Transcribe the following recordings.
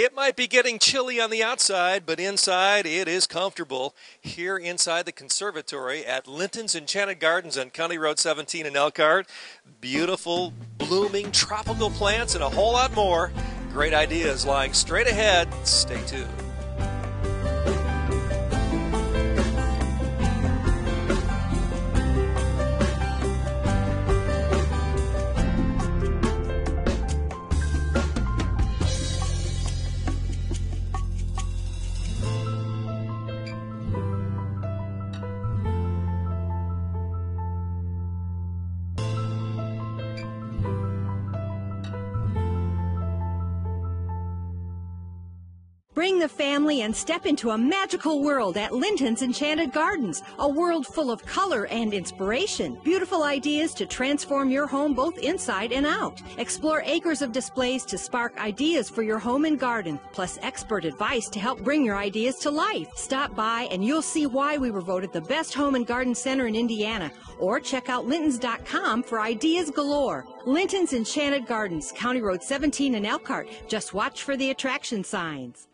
It might be getting chilly on the outside, but inside it is comfortable. Here inside the conservatory at Linton's Enchanted Gardens on County Road 17 in Elkhart. Beautiful, blooming tropical plants and a whole lot more. Great ideas lying straight ahead. Stay tuned. Bring the family and step into a magical world at Linton's Enchanted Gardens, a world full of color and inspiration. Beautiful ideas to transform your home both inside and out. Explore acres of displays to spark ideas for your home and garden, plus expert advice to help bring your ideas to life. Stop by and you'll see why we were voted the best home and garden center in Indiana, or check out lintons.com for ideas galore. Linton's Enchanted Gardens, County Road 17 in Elkhart. Just watch for the attraction signs.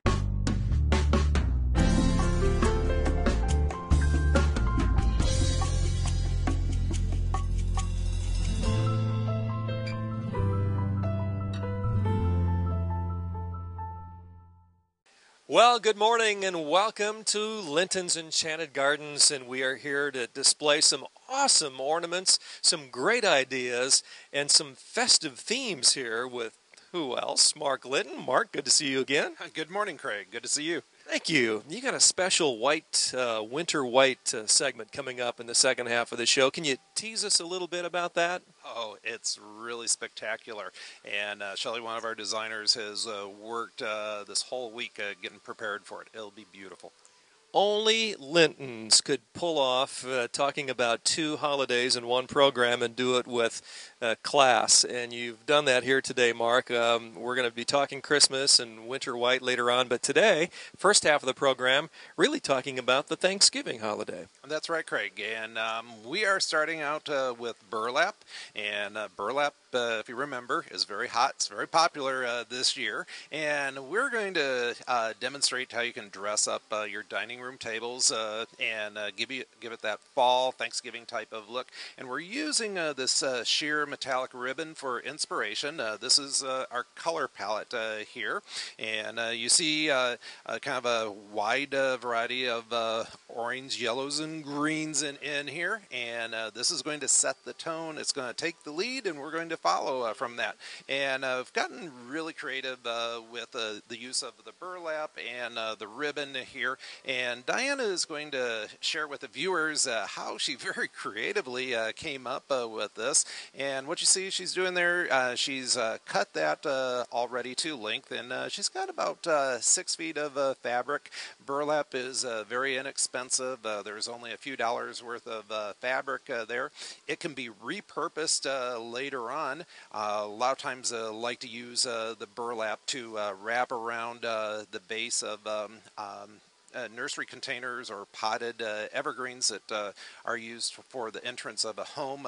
Well, good morning and welcome to Linton's Enchanted Gardens, and we are here to display some awesome ornaments, some great ideas, and some festive themes here with who else? Mark Linton. Mark, good to see you again. Good morning, Craig. Good to see you. Thank you. You got a special white, winter white segment coming up in the second half of the show. Can you tease us a little bit about that? Oh, it's really spectacular. And Shelley, one of our designers, has worked this whole week getting prepared for it. It'll be beautiful. Only Lintons could pull off talking about two holidays in one program and do it with class. And you've done that here today, Mark. We're going to be talking Christmas and winter white later on. But today, first half of the program, really talking about the Thanksgiving holiday. That's right, Craig. And we are starting out with burlap. And burlap, if you remember, is very hot. It's very popular this year. And we're going to demonstrate how you can dress up your dining room tables and give it that fall Thanksgiving type of look. And we're using this sheer metallic ribbon for inspiration. This is our color palette here, and you see kind of a wide variety of orange, yellows, and greens in here, and this is going to set the tone. It's going to take the lead, and we're going to follow from that. And I've gotten really creative with the use of the burlap and the ribbon here, and Diana is going to share with the viewers how she very creatively came up with this. And what you see she's doing there, she's cut that already to length, and she's got about 6 feet of fabric. Burlap is very inexpensive. There's only a few dollars worth of fabric there. It can be repurposed later on. A lot of times I like to use the burlap to wrap around the base of nursery containers or potted evergreens that are used for the entrance of a home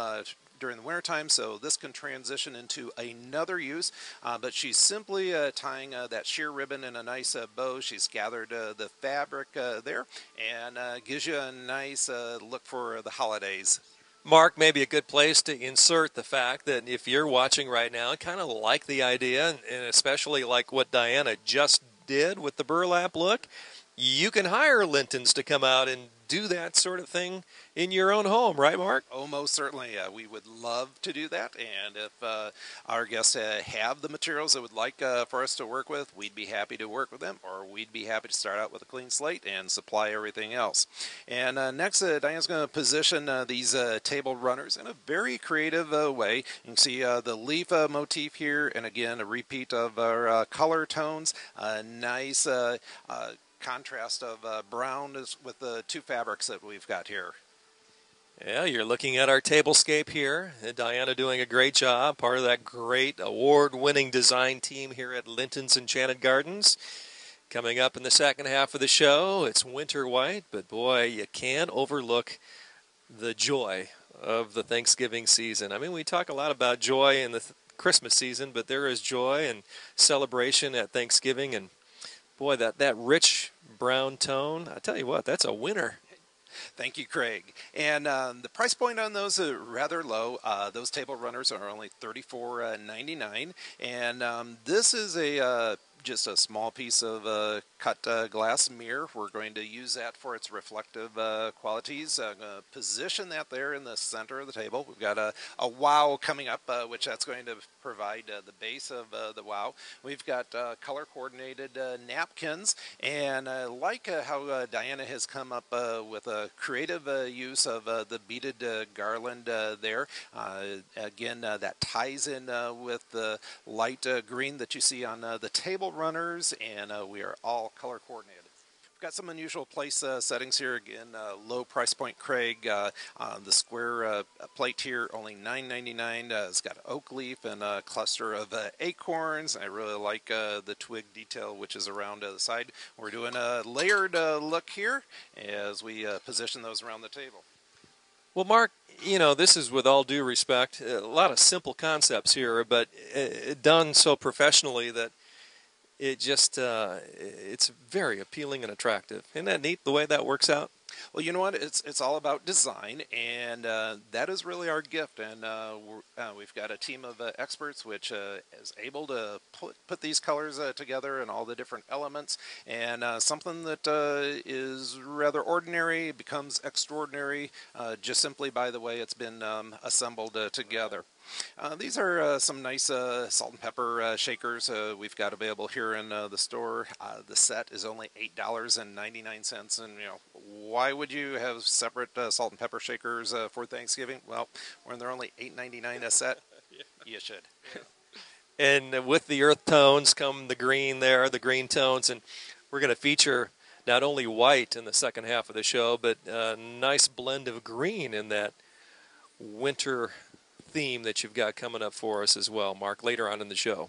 during the wintertime, so this can transition into another use, but she's simply tying that sheer ribbon in a nice bow. She's gathered the fabric there, and gives you a nice look for the holidays. Mark, maybe a good place to insert the fact that if you're watching right now and kind of like the idea, and especially like what Diana just did with the burlap look, you can hire Lintons to come out and do that sort of thing in your own home, right, Mark? Oh, most certainly. We would love to do that, and if our guests have the materials they would like for us to work with, we'd be happy to work with them, or we'd be happy to start out with a clean slate and supply everything else. And next, Diane's going to position these table runners in a very creative way. You can see the leaf motif here, and again, a repeat of our color tones. Nice contrast of brown with the two fabrics that we've got here. Yeah, you're looking at our tablescape here. Diana doing a great job, part of that great award-winning design team here at Linton's Enchanted Gardens. Coming up in the second half of the show, it's winter white, but boy, you can't overlook the joy of the Thanksgiving season. I mean, we talk a lot about joy in the Christmas season, but there is joy and celebration at Thanksgiving, and Boy, that rich brown tone, I tell you what, that's a winner. Thank you, Craig. And the price point on those are rather low. Those table runners are only $34.99, and this is a just a small piece of cut glass mirror. We're going to use that for its reflective qualities. I'm going to position that there in the center of the table. We've got a wow coming up, which that's going to provide the base of the wow. We've got color-coordinated napkins, and I like how Diana has come up with a creative use of the beaded garland there. Again, that ties in with the light green that you see on the table runners, and we are all color coordinated. We've got some unusual place settings here. Again, low price point, Craig. The square plate here, only $9.99. It's got an oak leaf and a cluster of acorns. I really like the twig detail, which is around the side. We're doing a layered look here as we position those around the table. Well, Mark, you know, this is with all due respect, a lot of simple concepts here, but done so professionally that it just, it's very appealing and attractive. Isn't that neat, the way that works out? Well, you know what? It's all about design, and that is really our gift. And we've got a team of experts which is able to put these colors together and all the different elements. And something that is rather ordinary becomes extraordinary just simply by the way it's been assembled together. These are some nice salt and pepper shakers we've got available here in the store. The set is only $8.99, and you know, why would you have separate salt and pepper shakers for Thanksgiving? Well, when they're only $8.99 a set, you should. And with the earth tones come the green there, the green tones, and we're going to feature not only white in the second half of the show, but a nice blend of green in that winter theme that you've got coming up for us as well, Mark, later on in the show.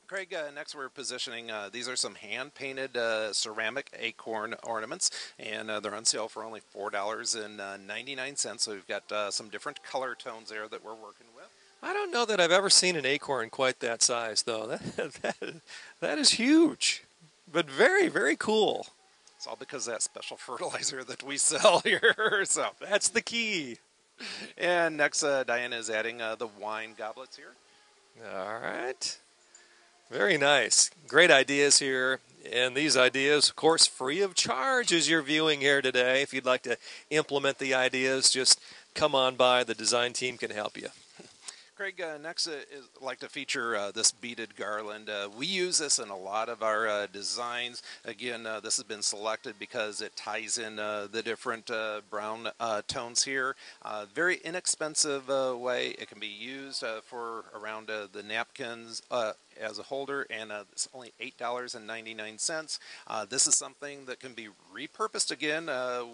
Craig, next we're positioning, these are some hand-painted ceramic acorn ornaments, and they're on sale for only $4.99, so we've got some different color tones there that we're working with. I don't know that I've ever seen an acorn quite that size, though. That is huge, but very, very cool. It's all because of that special fertilizer that we sell here, so that's the key. And next, Diana is adding the wine goblets here. All right. Very nice. Great ideas here. And these ideas, of course, free of charge as you're viewing here today. If you'd like to implement the ideas, just come on by. The design team can help you. Craig, next is like to feature this beaded garland. We use this in a lot of our designs. Again, this has been selected because it ties in the different brown tones here. Very inexpensive way. It can be used for around the napkins as a holder, and it's only $8.99. This is something that can be repurposed again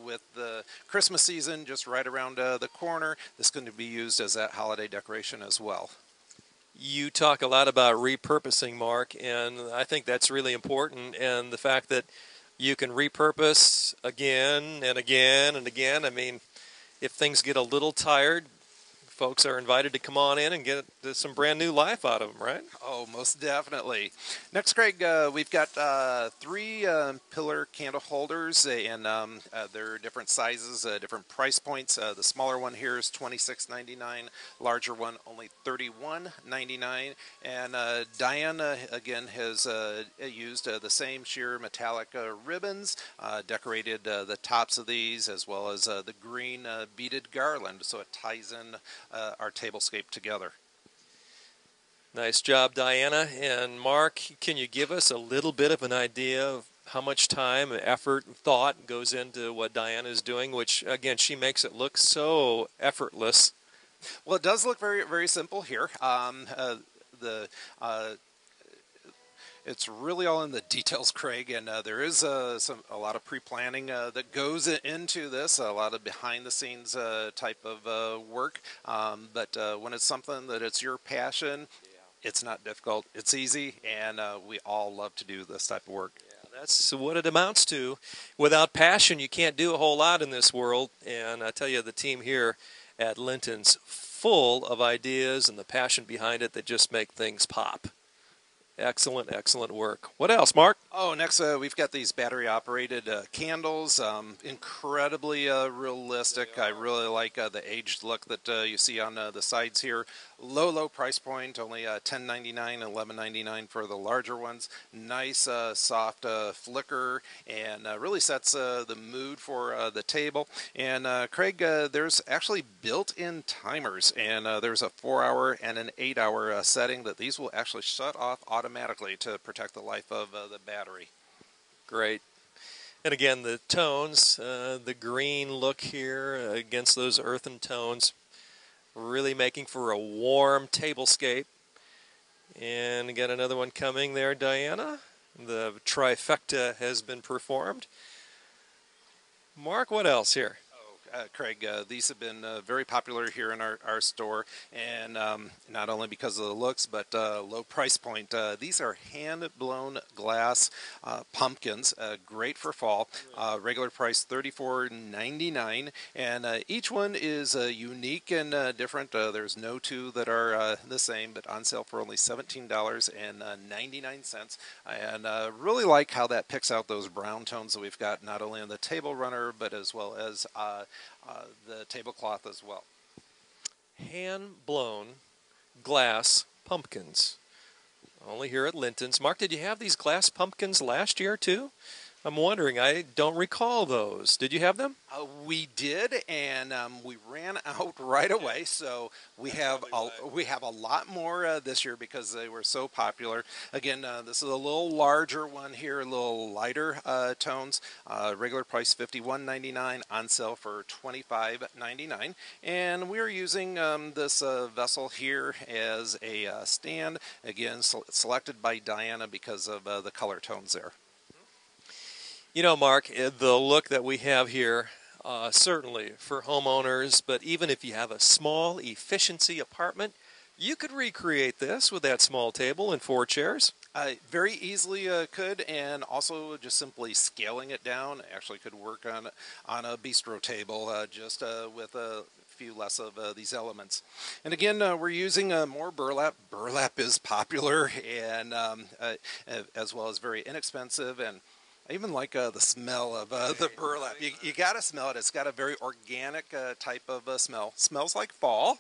with the Christmas season just right around the corner. This is going to be used as that holiday decoration as well. You talk a lot about repurposing, Mark, and I think that's really important, and the fact that you can repurpose again and again and again. I mean, if things get a little tired, folks are invited to come on in and get some brand new life out of them, right? Oh, most definitely. Next, Craig, we've got 3 pillar candle holders, and they're different sizes, different price points. The smaller one here is $26.99, larger one only $31.99. And Diana, again, has used the same sheer metallic ribbons, decorated the tops of these, as well as the green beaded garland, so it ties in our tablescape together. Nice job, Diana. And Mark, can you give us a little bit of an idea of how much time, effort, and thought goes into what Diana is doing, which, again, she makes it look so effortless? Well, it does look very, very simple here. It's really all in the details, Craig, and there is a lot of pre-planning that goes into this, a lot of behind-the-scenes type of work. But when it's something that it's your passion, it's not difficult. It's easy, and we all love to do this type of work. Yeah, that's what it amounts to. Without passion, you can't do a whole lot in this world. And I tell you, the team here at Linton's full of ideas and the passion behind it that just make things pop. Excellent, excellent work. What else, Mark? Oh, next we've got these battery-operated candles. Incredibly realistic. I really like the aged look that you see on the sides here. Low price point, only $10.99, $11.99 for the larger ones. Nice, soft flicker, and really sets the mood for the table. And Craig, there's actually built-in timers, and there's a 4-hour and an 8-hour setting that these will actually shut off automatically to protect the life of the battery. Great. And again, the tones, the green look here against those earthen tones, really making for a warm tablescape. And again, another one coming there, Diana. The trifecta has been performed. Mark, what else here? Craig, these have been very popular here in our store, and not only because of the looks, but low price point. These are hand-blown glass pumpkins, great for fall. Regular price $34.99, and each one is unique and different. There's no two that are the same, but on sale for only $17.99. And really like how that picks out those brown tones that we've got not only on the table runner, but as well as the tablecloth as well. Hand-blown glass pumpkins. Only here at Linton's. Mark, did you have these glass pumpkins last year too? I'm wondering. I don't recall those. Did you have them? We did, and we ran out right away. So we have a lot more this year because they were so popular. Again, this is a little larger one here, a little lighter tones. Regular price $51.99, on sale for $25.99. And we are using this vessel here as a stand. Again, selected by Diana because of the color tones there. You know, Mark, the look that we have here, certainly for homeowners, but even if you have a small efficiency apartment, you could recreate this with that small table and 4 chairs. Very easily could, and also just simply scaling it down actually could work on a bistro table just with a few less of these elements. And again, we're using more burlap. Burlap is popular, and as well as very inexpensive, and I even like the smell of the burlap. You got to smell it. It's got a very organic type of smell. Smells like fall.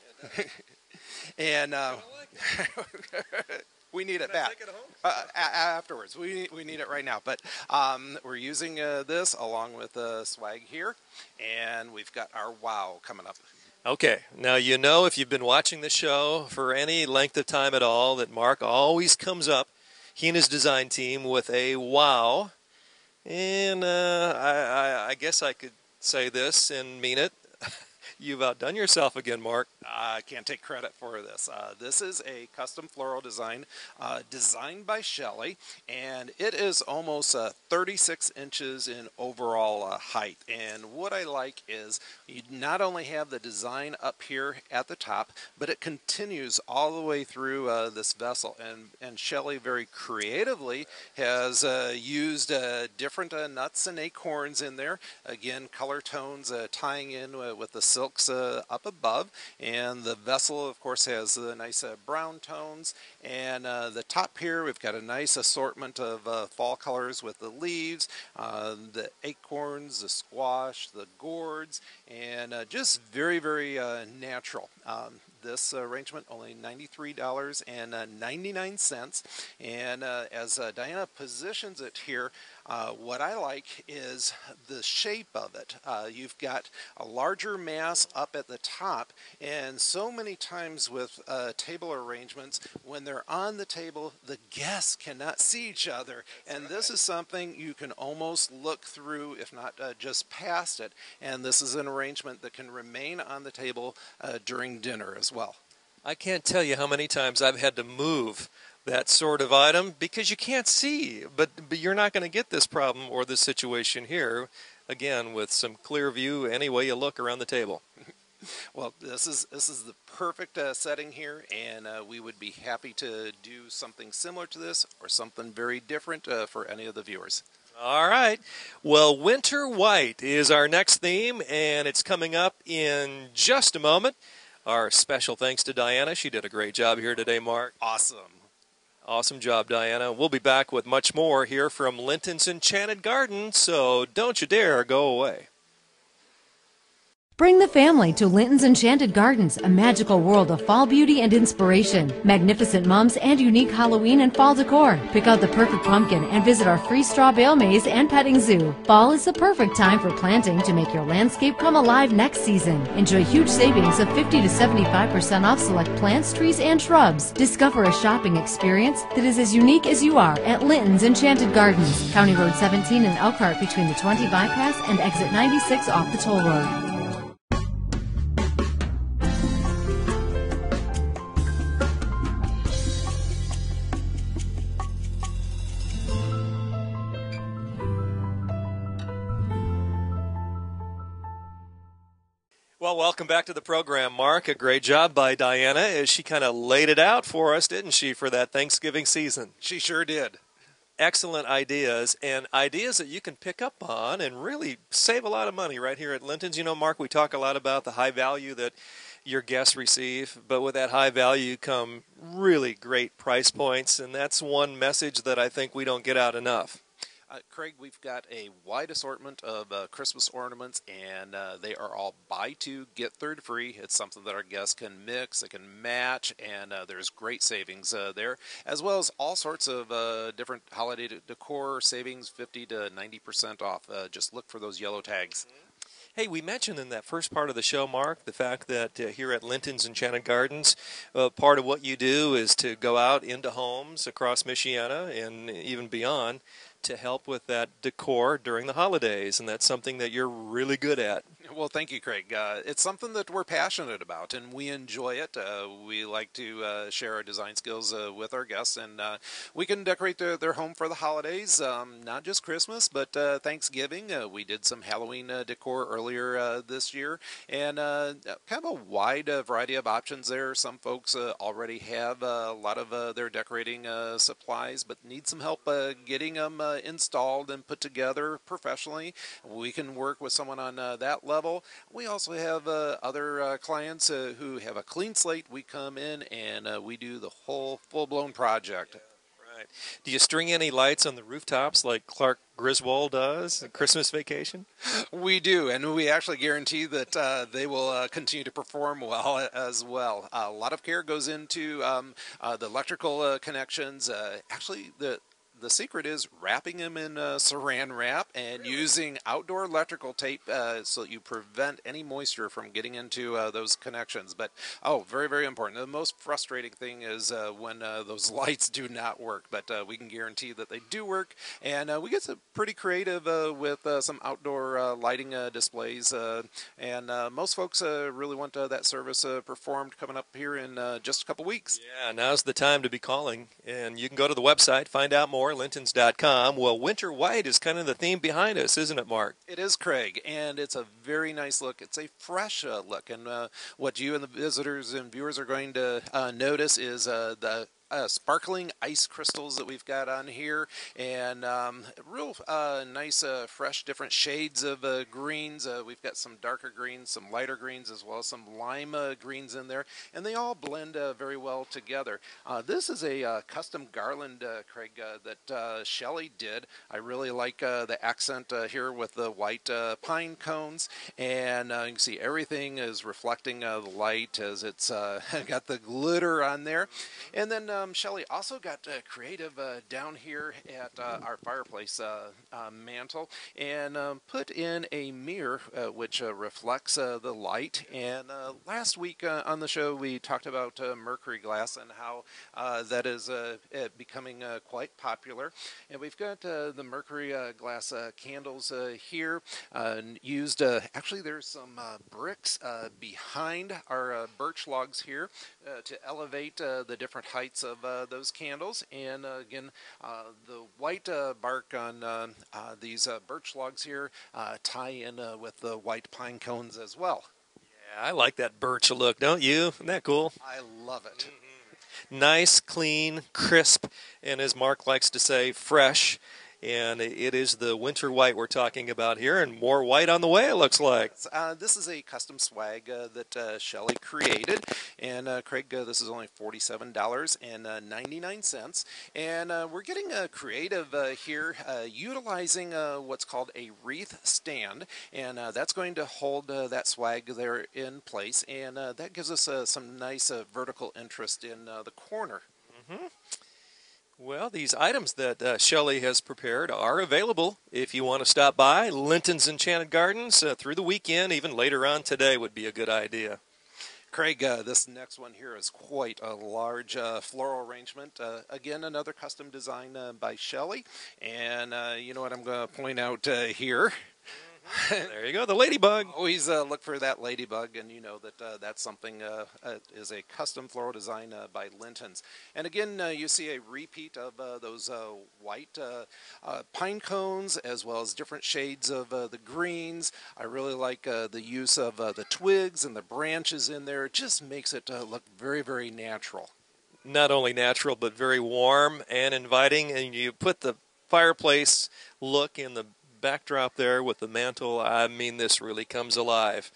And we need it back afterwards. We need it right now. But we're using this along with swag here. And we've got our wow coming up. Okay, now you know if you've been watching the show for any length of time at all that Mark always comes up, he and his design team, with a wow. And I guess I could say this and mean it. You've outdone yourself again, Mark. I can't take credit for this. This is a custom floral design designed by Shelley, and it is almost 36 inches in overall height. And what I like is you not only have the design up here at the top, but it continues all the way through this vessel. And Shelley very creatively has used different nuts and acorns in there. Again, color tones tying in with the silks up above, and the vessel of course has the nice brown tones, and the top here we've got a nice assortment of fall colors with the leaves, the acorns, the squash, the gourds, and just very natural. This arrangement only $93.99, and as Diana positions it here, what I like is the shape of it. You've got a larger mass up at the top, and so many times with table arrangements, when they're on the table, the guests cannot see each other, and this is something you can almost look through, if not just past it, and this is an arrangement that can remain on the table during dinner as well. I can't tell you how many times I've had to move that sort of item because you can't see, but you're not going to get this problem or this situation here, again, with some clear view any way you look around the table. Well, this is the perfect setting here, and we would be happy to do something similar to this or something very different for any of the viewers. All right. Well, winter white is our next theme, and it's coming up in just a moment. Our special thanks to Diana. She did a great job here today, Mark. Awesome. Awesome job, Diana. We'll be back with much more here from Linton's Enchanted Gardens, so don't you dare go away. Bring the family to Linton's Enchanted Gardens, a magical world of fall beauty and inspiration. Magnificent mums and unique Halloween and fall decor. Pick out the perfect pumpkin and visit our free straw bale maze and petting zoo. Fall is the perfect time for planting to make your landscape come alive next season. Enjoy huge savings of 50 to 75% off select plants, trees, and shrubs. Discover a shopping experience that is as unique as you are at Linton's Enchanted Gardens, County Road 17 in Elkhart between the 20 bypass and exit 96 off the toll road. Well, welcome back to the program, Mark. A great job by Diana as she kind of laid it out for us, didn't she, for that Thanksgiving season? She sure did. Excellent ideas, and ideas that you can pick up on and really save a lot of money right here at Linton's. You know, Mark, we talk a lot about the high value that your guests receive, but with that high value come really great price points, and that's one message that I think we don't get out enough. Craig, we've got a wide assortment of Christmas ornaments, and they are all buy two, get third free. It's something that our guests can mix, they can match, and there's great savings there, as well as all sorts of different holiday decor savings, 50 to 90% off. Just look for those yellow tags. Hey, we mentioned in that first part of the show, Mark, the fact that here at Linton's Enchanted Gardens, part of what you do is to go out into homes across Michiana and even beyond to help with that decor during the holidays, and that's something that you're really good at. Well, thank you, Craig. It's something that we're passionate about, and we enjoy it. We like to share our design skills with our guests, and we can decorate their home for the holidays, not just Christmas, but Thanksgiving. We did some Halloween decor earlier this year, and kind of a wide variety of options there. Some folks already have a lot of their decorating supplies, but need some help getting them installed and put together professionally. We can work with someone on that level. We also have other clients who have a clean slate. We come in and we do the whole full-blown project. Right. Do you string any lights on the rooftops like Clark Griswold does at Christmas Vacation? We do, and we actually guarantee that they will continue to perform well as well. A lot of care goes into the electrical connections. Actually, the secret is wrapping them in saran wrap and using outdoor electrical tape so that you prevent any moisture from getting into those connections. But, very, very important. The most frustrating thing is when those lights do not work, but we can guarantee that they do work. And we get pretty creative with some outdoor lighting displays. And most folks really want that service performed coming up here in just a couple weeks. Yeah, now's the time to be calling. And you can go to the website, find out more. Lintons.com. Well, winter white is kind of the theme behind us, isn't it, Mark? It is, Craig, and it's a very nice look. It's a fresh look, and what you and the visitors and viewers are going to notice is the sparkling ice crystals that we've got on here, and real nice, fresh, different shades of greens. We've got some darker greens, some lighter greens, as well as some lime greens in there, and they all blend very well together. This is a custom garland, Craig, that Shelley did. I really like the accent here with the white pine cones, and you can see everything is reflecting the light as it's got the glitter on there. And then Shelley also got creative down here at our fireplace mantle and put in a mirror which reflects the light. And last week on the show we talked about mercury glass and how that is becoming quite popular. And we've got the mercury glass candles here used. Actually, there's some bricks behind our birch logs here to elevate the different heights of those candles. And again, the white bark on these birch logs here tie in with the white pine cones as well. Yeah, I like that birch look, don't you? Isn't that cool? I love it. Nice, clean, crisp, and as Mark likes to say, fresh. And it is the winter white we're talking about here, and more white on the way, it looks like. This is a custom swag that Shelly created, and Craig, this is only $47.99, and we're getting creative here, utilizing what's called a wreath stand, and that's going to hold that swag there in place, and that gives us some nice vertical interest in the corner. Mm-hmm. Well, these items that Shelly has prepared are available if you want to stop by Linton's Enchanted Gardens through the weekend. Even later on today would be a good idea. Craig, this next one here is quite a large floral arrangement. Again, another custom design by Shelly. And you know what I'm going to point out here? There you go, the ladybug. Always look for that ladybug, and you know that that's something is a custom floral design by Linton's. And again, you see a repeat of those white pine cones, as well as different shades of the greens. I really like the use of the twigs and the branches in there. It just makes it look very, very natural. Not only natural, but very warm and inviting. And you put the fireplace look in the backdrop there with the mantle. I mean, this really comes alive.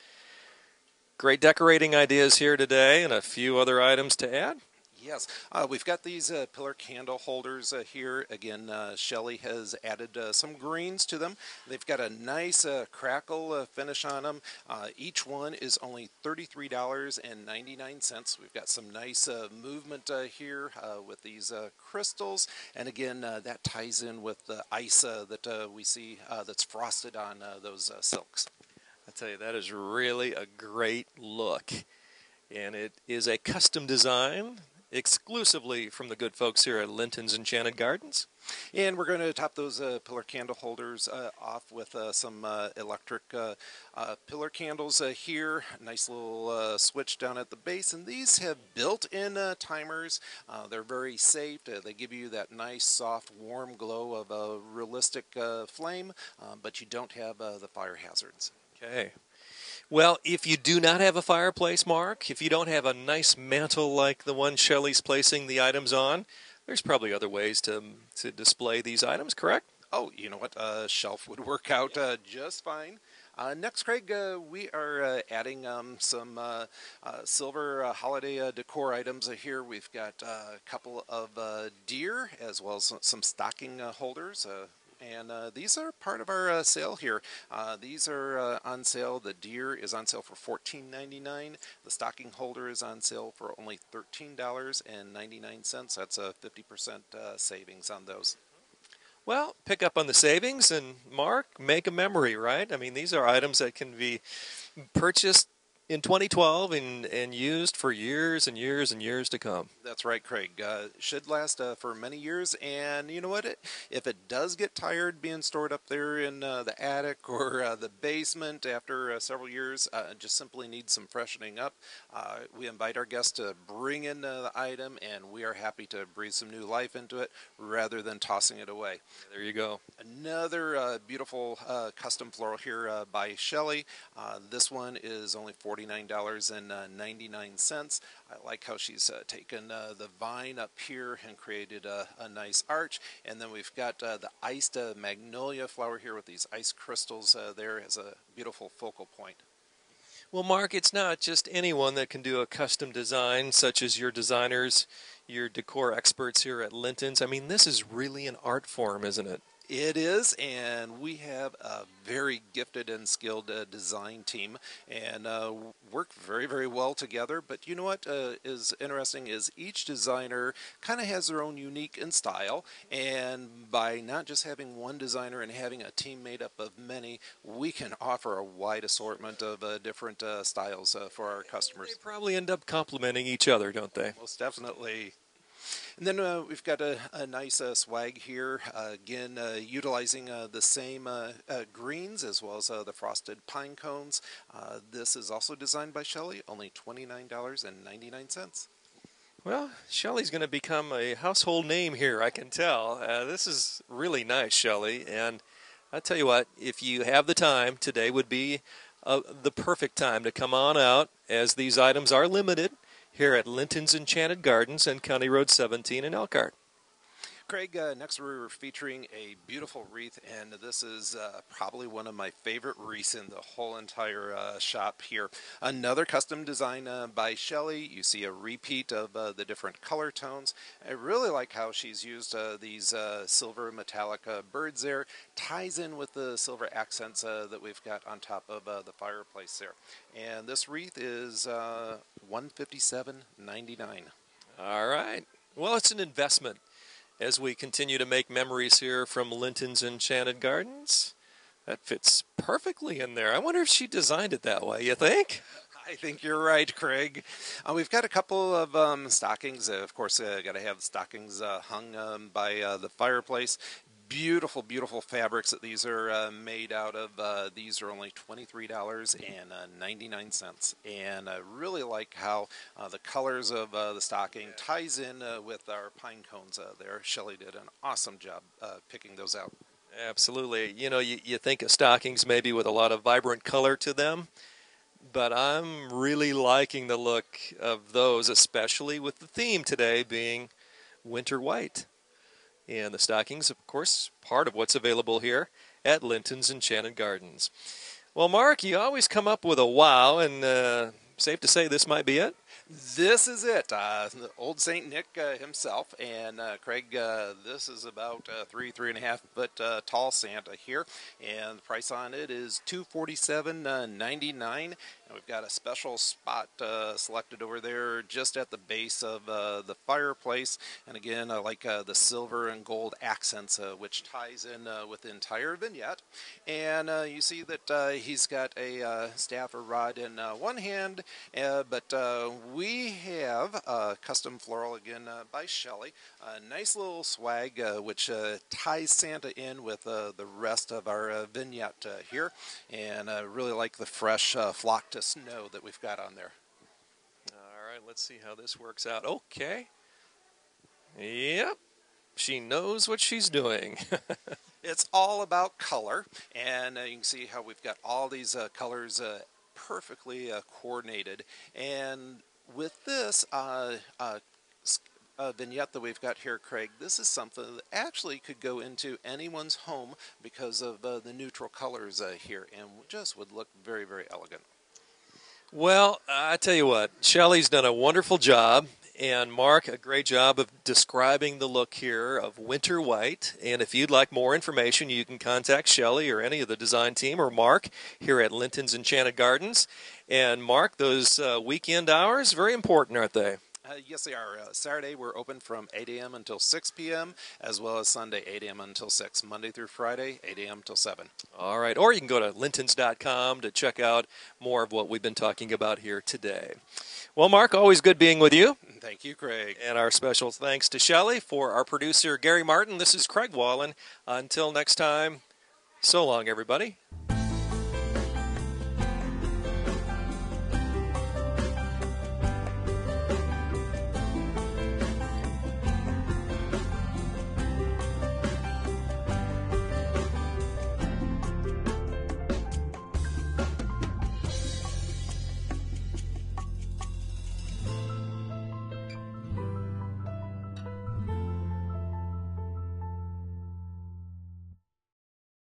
Great decorating ideas here today, and a few other items to add. Yes, we've got these pillar candle holders here. Again, Shelly has added some greens to them. They've got a nice crackle finish on them. Each one is only $33.99. We've got some nice movement here with these crystals. And again, that ties in with the ice that we see that's frosted on those silks. I tell you, that is really a great look. And it is a custom design exclusively from the good folks here at Linton's Enchanted Gardens. And we're going to top those pillar candle holders off with some electric pillar candles here. Nice little switch down at the base. And these have built-in timers. They're very safe. They give you that nice, soft, warm glow of a realistic flame, but you don't have the fire hazards. Okay. Well, if you do not have a fireplace, Mark, if you don't have a nice mantle like the one Shelly's placing the items on, there's probably other ways to display these items, correct? Oh, you know what? A shelf would work out just fine. Next, Craig, we are adding some silver holiday decor items here. We've got a couple of deer as well as some stocking holders. And these are part of our sale here. These are on sale. The deer is on sale for $14.99. The stocking holder is on sale for only $13.99. That's a 50% savings on those. Well, pick up on the savings and, Mark, make a memory, right? I mean, these are items that can be purchased in 2012 and used for years and years and years to come. That's right, Craig. Should last for many years, and you know what? If it does get tired being stored up there in the attic or the basement after several years, just simply needs some freshening up, we invite our guests to bring in the item, and we are happy to breathe some new life into it rather than tossing it away. There you go. Another beautiful custom floral here by Shelly. This one is only $49.99. I like how she's taken the vine up here and created a nice arch. And then we've got the iced magnolia flower here with these ice crystals there as a beautiful focal point. Well, Mark, it's not just anyone that can do a custom design, such as your designers, your decor experts here at Linton's. I mean, this is really an art form, isn't it? It is, and we have a very gifted and skilled design team, and work very, very well together. But you know what is interesting is each designer kind of has their own unique and style, and by not just having one designer and having a team made up of many, we can offer a wide assortment of different styles for our customers. They probably end up complementing each other, don't they? Most definitely. And then we've got a nice swag here, again utilizing the same greens as well as the frosted pine cones. This is also designed by Shelly, only $29.99. Well, Shelly's going to become a household name here, I can tell. This is really nice, Shelly, and I'll tell you what, if you have the time, today would be the perfect time to come on out, as these items are limited here at Linton's Enchanted Gardens and County Road 17 in Elkhart. Craig, next we're featuring a beautiful wreath, and this is probably one of my favorite wreaths in the whole entire shop here. Another custom design by Shelley. You see a repeat of the different color tones. I really like how she's used these silver metallic birds there. Ties in with the silver accents that we've got on top of the fireplace there. And this wreath is $157.99. All right. Well, it's an investment as we continue to make memories here from Linton's Enchanted Gardens. That fits perfectly in there. I wonder if she designed it that way, you think? I think you're right, Craig. We've got a couple of stockings. Of course, got to have stockings hung by the fireplace. Beautiful, beautiful fabrics that these are made out of. These are only $23.99. And I really like how the colors of the stocking ties in with our pine cones there. Shelley did an awesome job picking those out. Absolutely. You know, you think of stockings maybe with a lot of vibrant color to them, but I'm really liking the look of those, especially with the theme today being winter white. And the stockings, of course, part of what's available here at Linton's Enchanted Gardens. Well, Mark, you always come up with a wow, and safe to say this might be it? This is it. The old Saint Nick himself. And Craig, this is about 3.5 foot tall Santa here. And the price on it is $247.99. And we've got a special spot selected over there just at the base of the fireplace. And again, I like the silver and gold accents, which ties in with the entire vignette. And you see that he's got a staff or rod in one hand, but we have custom floral again by Shelley. A nice little swag which ties Santa in with the rest of our vignette here. And I really like the fresh flock to snow that we've got on there. All right, let's see how this works out. Okay. Yep. She knows what she's doing. It's all about color, and you can see how we've got all these colors perfectly coordinated. And with this vignette that we've got here, Craig, this is something that actually could go into anyone's home because of the neutral colors here, and just would look very, very elegant. Well, I tell you what, Shelley's done a wonderful job, and Mark, a great job of describing the look here of winter white. And if you'd like more information, you can contact Shelley or any of the design team or Mark here at Linton's Enchanted Gardens. And Mark, those weekend hours, very important, aren't they? Yes, they are. Saturday, we're open from 8 a.m. until 6 p.m., as well as Sunday, 8 a.m. until 6. Monday through Friday, 8 a.m. till 7. All right. Or you can go to lintons.com to check out more of what we've been talking about here today. Well, Mark, always good being with you. Thank you, Craig. And our special thanks to Shelley. For our producer, Gary Martin, this is Craig Wallen. Until next time, so long, everybody.